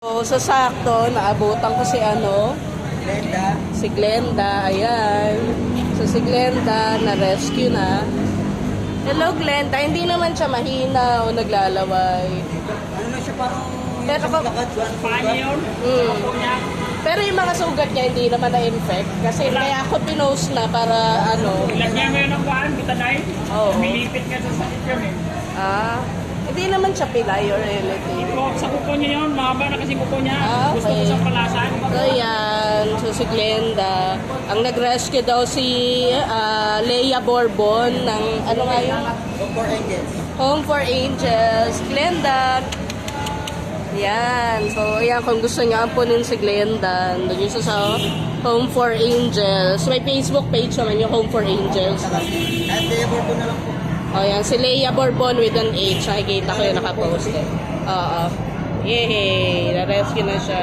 So, sa sakto, naabutan ko si Glenda. si Glenda, ayan. So, si Glenda, na-rescue na. Hello, Glenda. Hindi naman siya mahina o naglalaway. Ano na siya parang Pero isang lakad, Paano yun? Mm. Pero yung mga sugat niya, hindi naman na-infect. Kasi kaya ako pinost na para Lagyan mo yun ng bahan, bitanay. Oo. Milipit ka sa sakit yun eh. Hindi naman siya pilay or anything. Ito, sa kuko niya yun, mahaba na kasi kuko niya. Ah, Gusto ko okay. siyang palasan. So, yan. So, si Glenda. Ang nag-rescue daw si Leia Bourbon ng, ano nga yun? for Angels. Home for Angels. Glenda. Yan. So, ayan. Kung gusto niya ampunin si Glenda, doon yung sa Home for Angels. May Facebook page naman yung Home for Angels. At labor ko na lang po. O, yan. Si Leia Bourbon with an H. Nakikita ko yung nakapost. Oo. Yay! Na-rescue na siya.